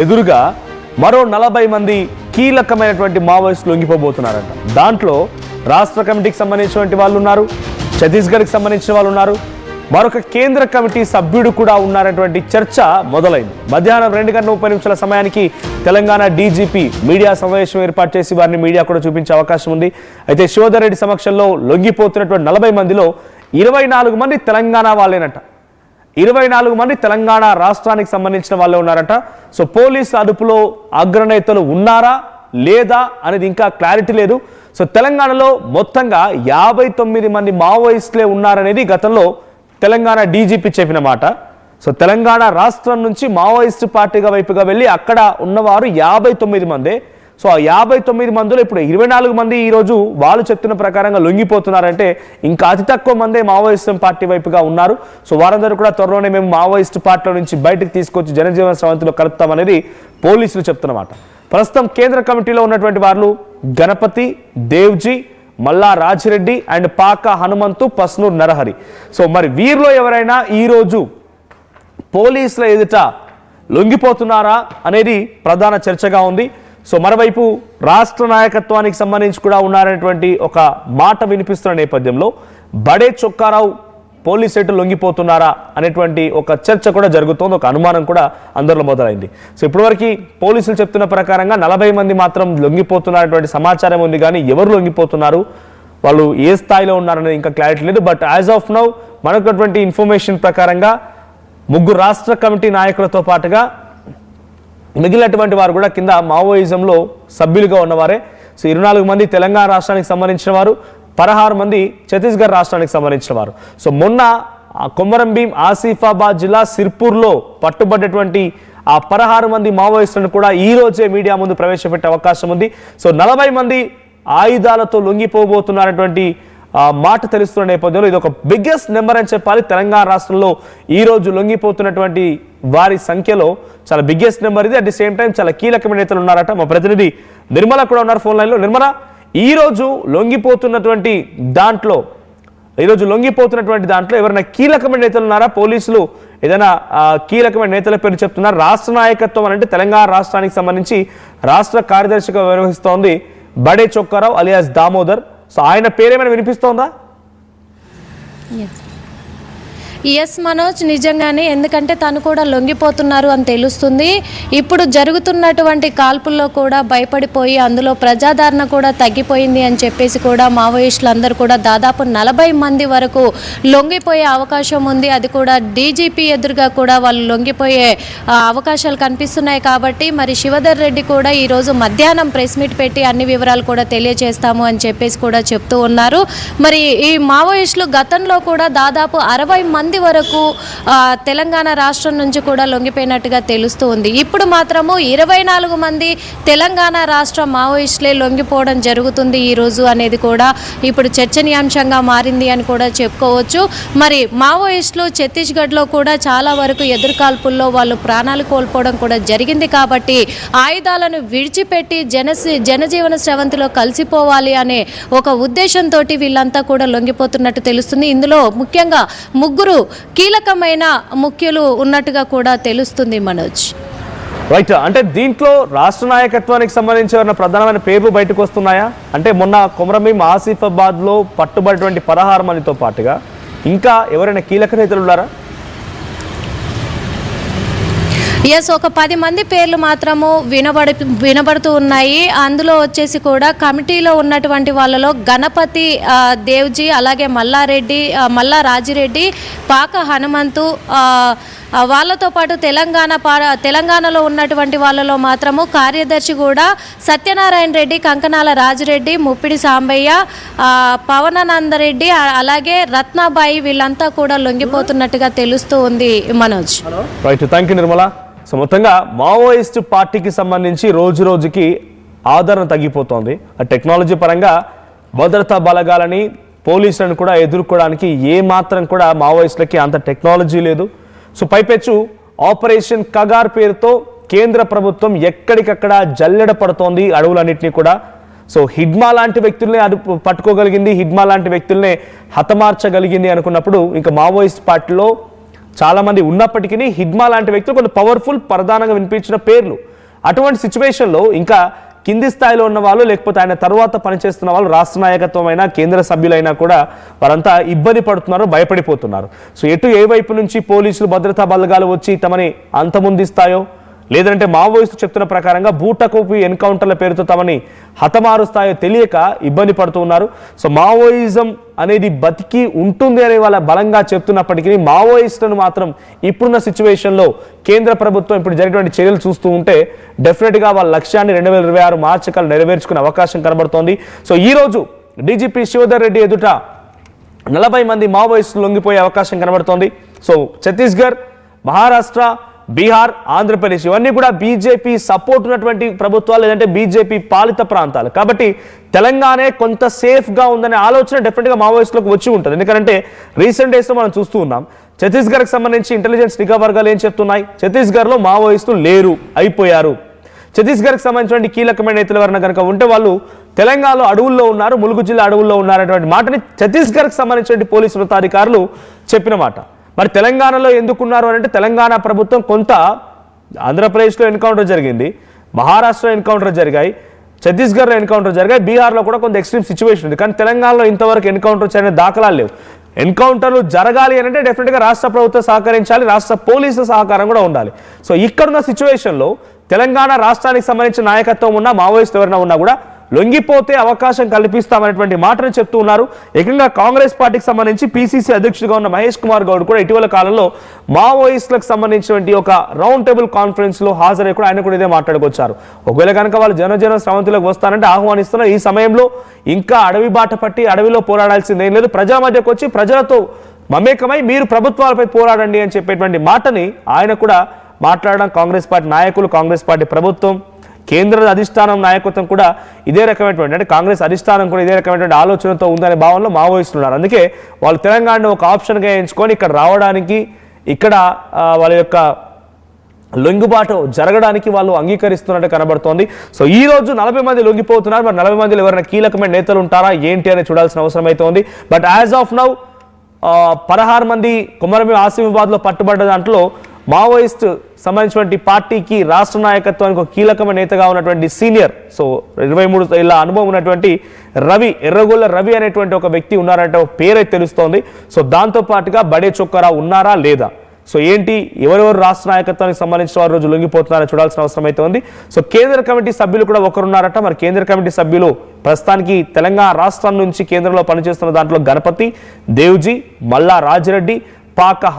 ఎదురుగా మరో 40 మంది కీలకమైనటువంటి మావోయిస్టులు లొంగిపోబోతున్నారంట. దాంట్లో రాష్ట్ర కమిటీకి సంబంధించినటువంటి వాళ్ళు ఉన్నారు, ఛత్తీస్గఢ్కి సంబంధించిన వాళ్ళు ఉన్నారు, మరొక కేంద్ర కమిటీ సభ్యుడు కూడా ఉన్నారనేటువంటి చర్చ మొదలైంది. మధ్యాహ్నం 2:30 సమయానికి తెలంగాణ డీజీపీ మీడియా సమావేశం ఏర్పాటు చేసి వారిని మీడియా కూడా చూపించే అవకాశం ఉంది. అయితే శివధర్ రెడ్డి సమక్షంలో లొంగిపోతున్నటువంటి 40 మందిలో 24 మంది తెలంగాణ వాళ్ళేనట. 24 మంది తెలంగాణ రాష్ట్రానికి సంబంధించిన వాళ్ళే ఉన్నారట. సో పోలీసు అదుపులో అగ్రనేతలు ఉన్నారా లేదా అనేది ఇంకా క్లారిటీ లేదు. సో తెలంగాణలో మొత్తంగా 59 మంది మావోయిస్టులే ఉన్నారనేది గతంలో తెలంగాణ డీజీపీ చెప్పిన మాట. సో తెలంగాణ రాష్ట్రం నుంచి మావోయిస్టు పార్టీగా వైపుగా వెళ్ళి అక్కడ ఉన్నవారు 59 మందే. సో ఆ 59 మందిలో ఇప్పుడు 24 మంది ఈరోజు వాళ్ళు చెప్తున్న ప్రకారంగా లొంగిపోతున్నారంటే ఇంకా అతి తక్కువ మందే మావోయిస్టు పార్టీ వైపుగా ఉన్నారు. సో వారందరూ కూడా త్వరలోనే మేము మావోయిస్టు పార్టీలో నుంచి బయటకు తీసుకొచ్చి జనజీవన స్రవంతిలో కలుపుతామనేది పోలీసులు చెప్తున్నమాట. ప్రస్తుతం కేంద్ర కమిటీలో ఉన్నటువంటి వారు గణపతి, దేవ్జీ, మల్లా రాజిరెడ్డి అండ్ పాక హనుమంతు, పస్నూర్ నరహరి. సో మరి వీరిలో ఎవరైనా ఈరోజు పోలీసుల ఎదుట లొంగిపోతున్నారా అనేది ప్రధాన చర్చగా ఉంది. సో మరోవైపు రాష్ట్ర నాయకత్వానికి సంబంధించి కూడా ఉన్నారనేటువంటి ఒక మాట వినిపిస్తున్న నేపథ్యంలో బడే చొక్కారావు పోలీసు ఎటు లొంగిపోతున్నారా అనేటువంటి ఒక చర్చ కూడా జరుగుతోంది, ఒక అనుమానం కూడా అందరిలో మొదలైంది. సో ఇప్పటివరకు పోలీసులు చెప్తున్న ప్రకారంగా 40 మంది మాత్రం లొంగిపోతున్నటువంటి సమాచారం ఉంది, కానీ ఎవరు లొంగిపోతున్నారు, వాళ్ళు ఏ స్థాయిలో ఉన్నారనేది ఇంకా క్లారిటీ లేదు. బట్ యాజ్ ఆఫ్ నౌ మనకున్నటువంటి ఇన్ఫర్మేషన్ ప్రకారంగా 3 రాష్ట్ర కమిటీ నాయకులతో పాటుగా మిగిలినటువంటి వారు కూడా కింద మావోయిజంలో సభ్యులుగా ఉన్నవారే. సో 24 మంది తెలంగాణ రాష్ట్రానికి సంబంధించిన వారు, 16 మంది ఛత్తీస్గఢ్ రాష్ట్రానికి సంబంధించిన వారు. సో మొన్న కొమరం భీం ఆసిఫాబాద్ జిల్లా సిర్పూర్లో పట్టుబడ్డటువంటి ఆ 16 మంది మావోయిస్టులను కూడా ఈ రోజే మీడియా ముందు ప్రవేశపెట్టే అవకాశం ఉంది. సో 40 మంది ఆయుధాలతో లొంగిపోబోతున్నటువంటి మాట తెలుస్తున్న నేపథ్యంలో ఇది ఒక బిగ్గెస్ట్ నెంబర్ అని చెప్పాలి. తెలంగాణ రాష్ట్రంలో ఈ రోజు లొంగిపోతున్నటువంటి వారి సంఖ్యలో చాలా బిగ్గెస్ట్ నెంబర్ ఇది. అట్ ది సేమ్ టైం చాలా కీలకమైన నేతలు ఉన్నారట. మా ప్రతినిధి నిర్మల కూడా ఉన్నారు ఫోన్ లైన్లో. నిర్మల, ఈరోజు లొంగిపోతున్నటువంటి దాంట్లో ఎవరైనా కీలకమైన నేతలు ఉన్నారా? పోలీసులు ఏదైనా కీలకమైన నేతల పేరు చెప్తున్నారు. రాష్ట్ర నాయకత్వం అంటే తెలంగాణ రాష్ట్రానికి సంబంధించి రాష్ట్ర కార్యదర్శిగా వ్యవహరిస్తోంది బడే చొక్కారావు అలియాస్ దామోదర్. సో ఆయన పేరేమైనా వినిపిస్తోందా? ఎస్ మనోజ్, నిజంగానే, ఎందుకంటే తను కూడా లొంగిపోతున్నారు అని తెలుస్తుంది. ఇప్పుడు జరుగుతున్నటువంటి కాల్పుల్లో కూడా భయపడిపోయి అందులో ప్రజాదరణ కూడా తగ్గిపోయింది అని చెప్పేసి కూడా మావోయిస్టులందరూ కూడా దాదాపు 40 మంది వరకు లొంగిపోయే అవకాశం ఉంది. అది కూడా డీజీపీ ఎదురుగా కూడా వాళ్ళు లొంగిపోయే అవకాశాలు కనిపిస్తున్నాయి. కాబట్టి మరి శివధర్ రెడ్డి కూడా ఈరోజు మధ్యాహ్నం ప్రెస్ మీట్ పెట్టి అన్ని వివరాలు కూడా తెలియజేస్తాము అని చెప్పేసి కూడా చెప్తూ ఉన్నారు. మరి ఈ మావోయిస్టులు గతంలో కూడా దాదాపు 60 మంది వరకు తెలంగాణ రాష్ట్రం నుంచి కూడా లొంగిపోయినట్టుగా తెలుస్తూ ఉంది. ఇప్పుడు మాత్రము 24 మంది తెలంగాణ రాష్ట్ర మావోయిస్టులే లొంగిపోవడం జరుగుతుంది ఈరోజు అనేది కూడా ఇప్పుడు చర్చనీయాంశంగా మారింది అని కూడా చెప్పుకోవచ్చు. మరి మావోయిస్టులు ఛత్తీస్గఢ్లో కూడా చాలా వరకు ఎదురుకాల్పుల్లో వాళ్ళు ప్రాణాలు కోల్పోవడం కూడా జరిగింది. కాబట్టి ఆయుధాలను విడిచిపెట్టి జనజీవన స్రవంతిలో కలిసిపోవాలి అనే ఒక ఉద్దేశంతో వీళ్ళంతా కూడా లొంగిపోతున్నట్టు తెలుస్తుంది. ఇందులో ముఖ్యంగా 3 కీలకమైన ముఖ్యులు ఉన్నట్టుగా కూడా తెలుస్తుంది మనోజ్. రైట్, అంటే దీంట్లో రాష్ట్ర నాయకత్వానికి సంబంధించిన ప్రధానమైన పేర్లు బయటకు వస్తున్నాయా? అంటే మొన్న కొమరం భీం ఆసిఫాబాద్ లో పట్టుబడినటువంటి 16 మందితో పాటుగా ఇంకా ఎవరైనా కీలక నేతలు ఉన్నారా? ఎస్, ఒక 10 మంది పేర్లు మాత్రము వినబడుతూ ఉన్నాయి. అందులో వచ్చేసి కూడా కమిటీలో ఉన్నటువంటి వాళ్ళలో గణపతి, దేవ్జీ, అలాగే మల్లా రాజిరెడ్డి, పాక హనుమంతు, వాళ్ళతో పాటు తెలంగాణలో ఉన్నటువంటి వాళ్ళలో మాత్రము కార్యదర్శి కూడా సత్యనారాయణ రెడ్డి, కంకనాల రాజిరెడ్డి, ముప్పిడి సాంబయ్య, పవనానందరెడ్డి, అలాగే రత్నాబాయి వీళ్ళంతా కూడా లొంగిపోతున్నట్టుగా తెలుస్తూ ఉంది Manoj. Right, thank you Nirmala. So మొత్తంగా మావోయిస్టు పార్టీకి సంబంధించి రోజు రోజుకి ఆదరణ తగ్గిపోతోంది. టెక్నాలజీ పరంగా భద్రతా బలగాలని, పోలీసులను కూడా ఎదుర్కోవడానికి ఏమాత్రం కూడా మావోయిస్టులకి అంత టెక్నాలజీ లేదు. సో పైపెచ్చు ఆపరేషన్ కగార్ పేరుతో కేంద్ర ప్రభుత్వం ఎక్కడికక్కడ జల్లెడ పడుతోంది అడవులన్నింటినీ కూడా. సో హిడ్మా లాంటి వ్యక్తుల్నే పట్టుకోగలిగింది, హిడ్మా లాంటి వ్యక్తుల్నే హతమార్చగలిగింది అనుకున్నప్పుడు ఇంకా మావోయిస్ట్ పార్టీలో చాలా మంది ఉన్నప్పటికీ హిడ్మా లాంటి వ్యక్తులు కొంత పవర్ఫుల్, ప్రధానంగా వినిపించిన పేర్లు. అటువంటి సిచ్యువేషన్లో ఇంకా కింది స్థాయిలో ఉన్న వాళ్ళు లేకపోతే ఆయన తర్వాత పనిచేస్తున్న వాళ్ళు రాష్ట్ర నాయకత్వమైనా కేంద్ర సభ్యులైనా కూడా వారంతా ఇబ్బంది పడుతున్నారు, భయపడిపోతున్నారు. సో ఎటు ఏ వైపు నుంచి పోలీసులు భద్రతా బలగాలు వచ్చి తమని అంతమొందిస్తాయో లేదంటే మావోయిస్టు చెప్తున్న ప్రకారంగా బూటకోపి ఎన్కౌంటర్ల పేరుతో తమని హతమారుస్తాయో తెలియక ఇబ్బంది పడుతూ ఉన్నారు. సో మావోయిజం అనేది బతికి ఉంటుంది అని వాళ్ళ బలంగా చెప్తున్నప్పటికీ మావోయిస్టులను మాత్రం ఇప్పుడున్న సిచ్యువేషన్లో కేంద్ర ప్రభుత్వం ఇప్పుడు జరిగినటువంటి చర్యలు చూస్తూ ఉంటే డెఫినెట్గా వాళ్ళ లక్ష్యాన్ని 2026 మార్చి కల్లా నెరవేర్చుకునే అవకాశం కనబడుతోంది. సో ఈ రోజు డీజీపీ శివధర్ రెడ్డి ఎదుట 40 మంది మావోయిస్టులు లొంగిపోయే అవకాశం కనబడుతోంది. సో ఛత్తీస్గఢ్, మహారాష్ట్ర, బీహార్, ఆంధ్రప్రదేశ్ ఇవన్నీ కూడా బీజేపీ సపోర్ట్ ఉన్నటువంటి ప్రభుత్వాలు లేదంటే బీజేపీ పాలిత ప్రాంతాలు. కాబట్టి తెలంగాణ కొంత సేఫ్గా ఉందనే ఆలోచన డెఫినెట్గా మావోయిస్టులకు వచ్చి ఉంటుంది. ఎందుకంటే రీసెంట్ డేస్లో మనం చూస్తూ ఉన్నాం ఛత్తీస్గఢ్కి సంబంధించి ఇంటెలిజెన్స్ నిఘా వర్గాలు ఏం చెప్తున్నాయి, ఛత్తీస్గఢ్లో మావోయిస్టులు లేరు, అయిపోయారు. ఛత్తీస్గఢ్కి సంబంధించినటువంటి కీలకమైన నేతల వరన కనుక ఉంటే వాళ్ళు తెలంగాణలో అడవుల్లో ఉన్నారు, ములుగు జిల్లా అడవుల్లో ఉన్నారనేటువంటి మాటని ఛత్తీస్గఢ్కి సంబంధించినటువంటి పోలీసు ఉన్నతాధికారులు చెప్పిన మాట. మరి తెలంగాణలో ఎందుకున్నారు అని అంటే తెలంగాణ ప్రభుత్వం కొంత ఆంధ్రప్రదేశ్లో ఎన్కౌంటర్ జరిగింది, మహారాష్ట్రలో ఎన్కౌంటర్ జరిగాయి, ఛత్తీస్గఢ్లో ఎన్కౌంటర్ జరిగాయి, బీహార్లో కూడా కొంత ఎక్స్ట్రీమ్ సిచ్యువేషన్ ఉంది. కానీ తెలంగాణలో ఇంతవరకు ఎన్కౌంటర్ చేయని దాఖలాలు లేవు. ఎన్కౌంటర్లు జరగాలి అని అంటే డెఫినెట్గా రాష్ట్ర ప్రభుత్వం సహకరించాలి, రాష్ట్ర పోలీసుల సహకారం కూడా ఉండాలి. సో ఇక్కడున్న సిచ్యువేషన్లో తెలంగాణ రాష్ట్రానికి సంబంధించిన నాయకత్వం ఉన్న మావోయిస్టులు ఎవరైనా ఉన్నా కూడా లొంగిపోతే అవకాశం కల్పిస్తామనేటువంటి మాటను చెప్తూ ఉన్నారు. ఏకంగా కాంగ్రెస్ పార్టీకి సంబంధించి పీసీసీ అధ్యక్షుడిగా ఉన్న మహేష్ కుమార్ గౌడ్ కూడా ఇటీవల కాలంలో మావోయిస్టులకు సంబంధించినటువంటి ఒక రౌండ్ టేబుల్ కాన్ఫరెన్స్లో హాజరై కూడా ఆయన కూడా ఇదే మాట్లాడుకొచ్చారు. ఒకవేళ కనుక వాళ్ళు జనజన స్రవంతిలోకి వస్తానంటే ఆహ్వానిస్తున్న ఈ సమయంలో ఇంకా అడవి బాట పట్టి అడవిలో పోరాడాల్సింది ఏం లేదు, ప్రజల మధ్యకు వచ్చి ప్రజలతో మమేకమై మీరు ప్రభుత్వాలపై పోరాడండి అని చెప్పేటువంటి మాటని ఆయన కూడా మాట్లాడడం కాంగ్రెస్ పార్టీ నాయకులు, కాంగ్రెస్ పార్టీ ప్రభుత్వం, కేంద్ర అధిష్టానం నాయకత్వం కూడా ఇదే రకమైనటువంటి అంటే కాంగ్రెస్ అధిష్టానం కూడా ఇదే రకమైనటువంటి ఆలోచనతో ఉందనే భావనలో మావోయిస్టులు ఉన్నారు. అందుకే వాళ్ళు తెలంగాణను ఒక ఆప్షన్గా ఎంచుకొని ఇక్కడ రావడానికి, ఇక్కడ వాళ్ళ యొక్క లొంగుబాటు జరగడానికి వాళ్ళు అంగీకరిస్తున్నట్టు కనబడుతోంది. సో ఈ రోజు 40 మంది లొంగిపోతున్నారు. మరి 40 మందిలో ఎవరైనా కీలకమైన నేతలు ఉంటారా ఏంటి అని చూడాల్సిన అవసరం అయితే ఉంది. బట్ యాజ్ ఆఫ్ నౌ 16 మంది కుమరమి ఆసిఫాబాద్లో పట్టుబడ్డ దాంట్లో మావోయిస్ట్ సంబంధించినటువంటి పార్టీకి రాష్ట్ర నాయకత్వానికి ఒక కీలకమైన నేతగా ఉన్నటువంటి సీనియర్, సో 23 ఏళ్ల అనుభవం ఉన్నటువంటి రవి, ఎర్రగొల్ల రవి అనేటువంటి ఒక వ్యక్తి ఉన్నారంటే ఒక పేరైతే తెలుస్తోంది. సో దాంతో పాటుగా బడే చొక్కారా ఉన్నారా లేదా, సో ఏంటి ఎవరెవరు రాష్ట్ర నాయకత్వానికి సంబంధించిన వారు రోజు లొంగిపోతున్నారని చూడాల్సిన అవసరం అయితే ఉంది. సో కేంద్ర కమిటీ సభ్యులు కూడా ఒకరున్నారట. మరి కేంద్ర కమిటీ సభ్యులు ప్రస్తుతానికి తెలంగాణ రాష్ట్రం నుంచి కేంద్రంలో పనిచేస్తున్న దాంట్లో గణపతి, దేవ్జీ, మల్లా రాజిరెడ్డి, పాక